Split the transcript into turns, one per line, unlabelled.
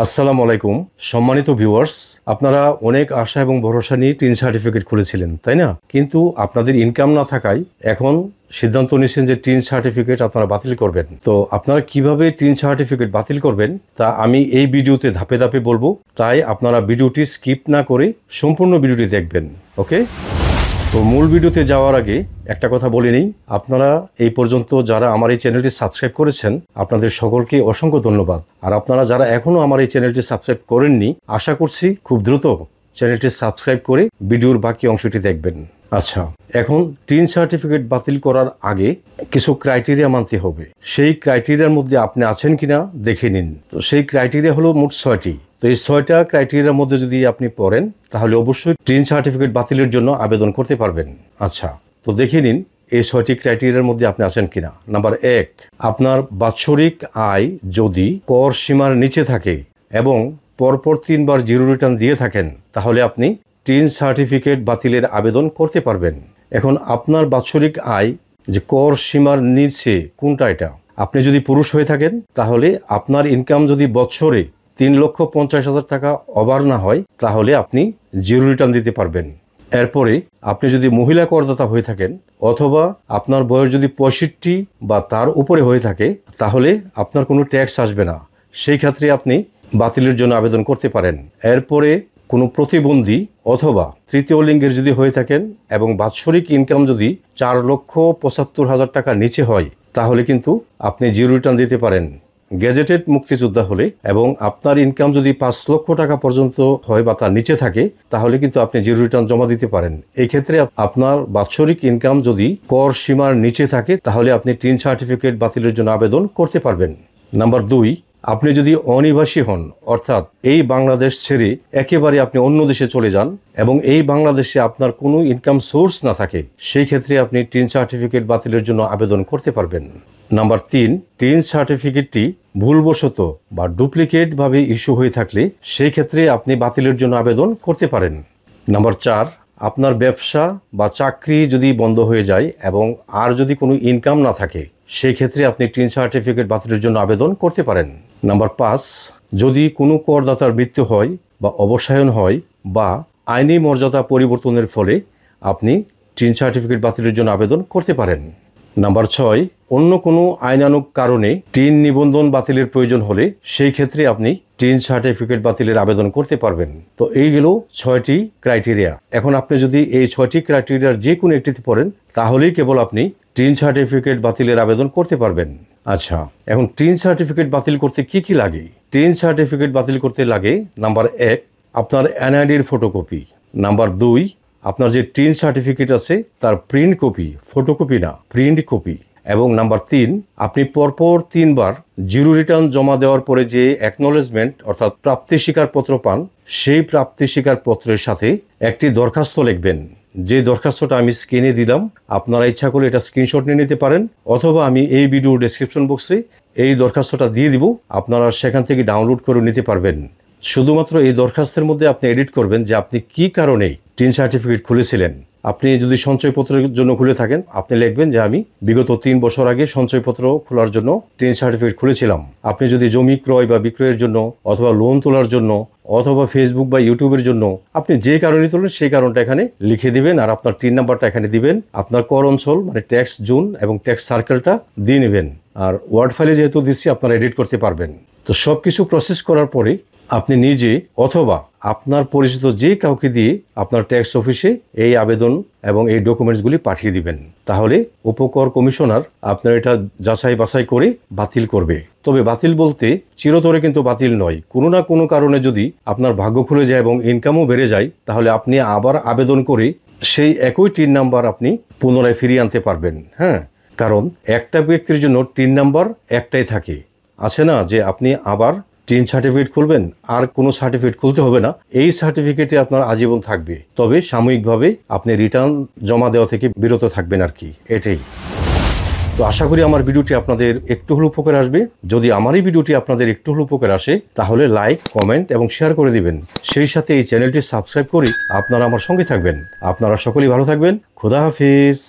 আসসালামু আলাইকুম সম্মানিত ভিউয়ার্স, আপনারা অনেক আশা এবং ভরসা নিয়ে টিন সার্টিফিকেট খুলেছিলেন, তাই না? কিন্তু আপনাদের ইনকাম না থাকায় এখন সিদ্ধান্ত নিয়েছেন যে টিন সার্টিফিকেট আপনারা বাতিল করবেন। তো আপনারা কিভাবে টিন সার্টিফিকেট বাতিল করবেন তা আমি এই ভিডিওতে ধাপে ধাপে বলবো, তাই আপনারা ভিডিওটি স্কিপ না করে সম্পূর্ণ ভিডিওটি দেখবেন। ওকে, তো মূল ভিডিওতে যাওয়ার আগে একটা কথা বলে নেই, আপনারা এই পর্যন্ত যারা আমার এই চ্যানেলটি সাবস্ক্রাইব করেছেন আপনাদের সকলকে অসংখ্য ধন্যবাদ। আর আপনারা যারা এখনো আমার এই চ্যানেলটি সাবস্ক্রাইব করেননি, আশা করছি খুব দ্রুত চ্যানেলটি সাবস্ক্রাইব করে ভিডিওর বাকি অংশটি দেখবেন। আচ্ছা, এখন টিন সার্টিফিকেট বাতিল করার আগে কিছু ক্রাইটেরিয়া মানতে হবে। সেই ক্রাইটেরিয়ার মধ্যে আপনি আছেন কিনা দেখে নিন। তো সেই ক্রাইটেরিয়া হলো মোট 6টি। তো এই 6টা ক্রাইটেরিয়ার মধ্যে যদি আপনি পড়েন তাহলে অবশ্যই টিন সার্টিফিকেট বাতিলের জন্য আবেদন করতে পারবেন। আচ্ছা, তো দেখে নিন এই 6টি ক্রাইটেরিয়ার মধ্যে আপনি আছেন কিনা। নাম্বার 1, আপনার বাৎসরিক আয় যদি কর সীমার নিচে থাকে এবং পরপর 3 বার জিরো রিটার্ন দিয়ে থাকেন তাহলে আপনি টিন সার্টিফিকেট বাতিলের আবেদন করতে পারবেন। এখন আপনার বাৎসরিক আয় যে কর সীমার নিচে কোনটা, এটা আপনি যদি পুরুষ হয়ে থাকেন তাহলে আপনার ইনকাম যদি বছরে 3,50,000 টাকা ওভার না হয় তাহলে আপনি জিরো রিটার্ন দিতে পারবেন। এরপরে আপনি যদি মহিলা করদাতা হয়ে থাকেন অথবা আপনার বয়স যদি 65 বা তার উপরে হয়ে থাকে তাহলে আপনার কোনো ট্যাক্স আসবে না, সেই ক্ষেত্রে আপনি বাতিলের জন্য আবেদন করতে পারেন। এরপরে কোনো প্রতিবন্ধী অথবা তৃতীয় লিঙ্গের যদি হয়ে থাকেন এবং বাৎসরিক ইনকাম যদি 4,75,000 টাকার নিচে হয় তাহলে কিন্তু আপনি জিরো রিটার্ন দিতে পারেন। গ্যাজেটেড মুক্তিযোদ্ধা হলে এবং আপনার ইনকাম যদি 5 লক্ষ টাকা পর্যন্ত হয় বা তার নিচে থাকে তাহলে কিন্তু আপনি জিরো রিটার্ন জমা দিতে পারেন। এই ক্ষেত্রে আপনার বাৎসরিক ইনকাম যদি কর সীমার নিচে থাকে তাহলে আপনি টিন সার্টিফিকেট বাতিলের জন্য আবেদন করতে পারবেন। নাম্বার 2, আপনি যদি অনিবাসী হন, অর্থাৎ এই বাংলাদেশ ছেড়ে একেবারে আপনি অন্য দেশে চলে যান এবং এই বাংলাদেশে আপনার কোনো ইনকাম সোর্স না থাকে, সেই ক্ষেত্রে আপনি টিন সার্টিফিকেট বাতিলের জন্য আবেদন করতে পারবেন। নাম্বার 3, টিন সার্টিফিকেটটি ভুলবশত বা ডুপ্লিকেটভাবে ইস্যু হয়ে থাকলে সেই ক্ষেত্রে আপনি বাতিলের জন্য আবেদন করতে পারেন। নাম্বার 4, আপনার ব্যবসা বা চাকরি যদি বন্ধ হয়ে যায় এবং আর যদি কোনো ইনকাম না থাকে সেই ক্ষেত্রে আপনি টিন সার্টিফিকেট বাতিলের জন্য আবেদন করতে পারেন। নাম্বার 5, যদি কোনো করদাতার মৃত্যু হয় বা অবসায়ন হয় বা আইনি মর্যাদা পরিবর্তনের ফলে আপনি টিন সার্টিফিকেট বাতিলের জন্য আবেদন করতে পারেন। নাম্বার 6, অন্য কোনো আইনানুগ কারণে টিন নিবন্ধন বাতিলের প্রয়োজন হলে সেই ক্ষেত্রে আপনি টিন সার্টিফিকেট বাতিলের আবেদন করতে পারবেন। তো এইগুলো 6টি ক্রাইটেরিয়া। এখন আপনি যদি এই 6টি ক্রাইটেরিয়ার যে কোনো একটিতে পড়েন তাহলেই কেবল আপনি টিন সার্টিফিকেট বাতিলের আবেদন করতে পারবেন। আচ্ছা, এখন টিন সার্টিফিকেট বাতিল করতে কি কি লাগে? টিন সার্টিফিকেট বাতিল করতে লাগে নাম্বার 1, আপনার এনআইডির ফটোকপি। নাম্বার 2, আপনার যে টিন সার্টিফিকেট আছে তার প্রিন্ট কপি, ফটোকপি না, প্রিন্ট কপি। এবং নাম্বার 3, আপনি পরপর 3 বার জিরো রিটার্ন জমা দেওয়ার পরে যে অ্যাকনোলেজমেন্ট অর্থাৎ প্রাপ্তি স্বীকারপত্র পান, সেই প্রাপ্তি স্বীকারপত্রের সাথে একটি দরখাস্ত লিখবেন। যে দরখাস্তটা আমি স্ক্রিনে দিলাম, আপনারা ইচ্ছা করলে এটা স্ক্রিনশট নিয়ে নিতে পারেন অথবা আমি এই ভিডিও ডেসক্রিপশন বক্সে এই দরখাস্তটা দিয়ে দিব, আপনারা সেখান থেকে ডাউনলোড করে নিতে পারবেন। শুধুমাত্র এই দরখাস্তের মধ্যে আপনি এডিট করবেন যে আপনি কি কারণে টিন সার্টিফিকেট খুলেছিলেন। আপনি যদি সঞ্চয়পত্রের জন্য খুলে থাকেন আপনি লিখবেন যে আমি বিগত 3 বছর আগে সঞ্চয়পত্র খোলার জন্য টিন সার্টিফিকেট খুলেছিলাম। আপনি যদি জমি ক্রয় বা বিক্রয়ের জন্য অথবা লোন তোলার জন্য অথবা ফেসবুক বা ইউটিউবের জন্য আপনি যে কারণে তোলেন সেই কারণটা এখানে লিখে দিবেন আর আপনার টিন নাম্বারটা এখানে দিবেন। আপনার কর অঞ্চল মানে ট্যাক্স জোন এবং ট্যাক্স সার্কেলটা দিয়ে নেবেন। আর ওয়ার্ড ফাইলে যেহেতু দিচ্ছি আপনারা এডিট করতে পারবেন। তো সব কিছু প্রসেস করার পরে আপনি নিজে অথবা আপনার পরিচিত যে কাউকে দিয়ে আপনার ট্যাক্স অফিসে এই আবেদন এবং এই ডকুমেন্টসগুলি পাঠিয়ে দিবেন। তাহলে উপকর কমিশনার আপনার এটা যাচাই বাছাই করে বাতিল করবে। তবে বাতিল বলতে চিরতরে কিন্তু বাতিল নয়, কোনো না কোনো কারণে যদি আপনার ভাগ্য খুলে যায় এবং ইনকামও বেড়ে যায় তাহলে আপনি আবার আবেদন করে সেই একই টিন নাম্বার আপনি পুনরায় ফিরিয়ে আনতে পারবেন। হ্যাঁ, কারণ একটা ব্যক্তির জন্য টিন নাম্বার একটাই থাকে। আছে না যে আপনি আবার টিন সার্টিফিকেট খুলবেন আর কোনো সার্টিফিকেট খুলতে হবে না, এই সার্টিফিকেটে আপনার আজীবন থাকবে। তবে সাময়িকভাবে আপনি রিটার্ন জমা দেওয়া থেকে বিরত থাকবেন আর কি, এটাই। তো আশা করি আমার ভিডিওটি আপনাদের একটু হলেও উপকার আসবে। যদি আমার এই ভিডিওটি আপনাদের একটু হলেও উপকার আসে তাহলে লাইক, কমেন্ট এবং শেয়ার করে দিবেন। সেই সাথে এই চ্যানেলটি সাবস্ক্রাইব করে আপনারা আমার সঙ্গে থাকবেন। আপনারা সকলেই ভালো থাকবেন। খোদা হাফিজ।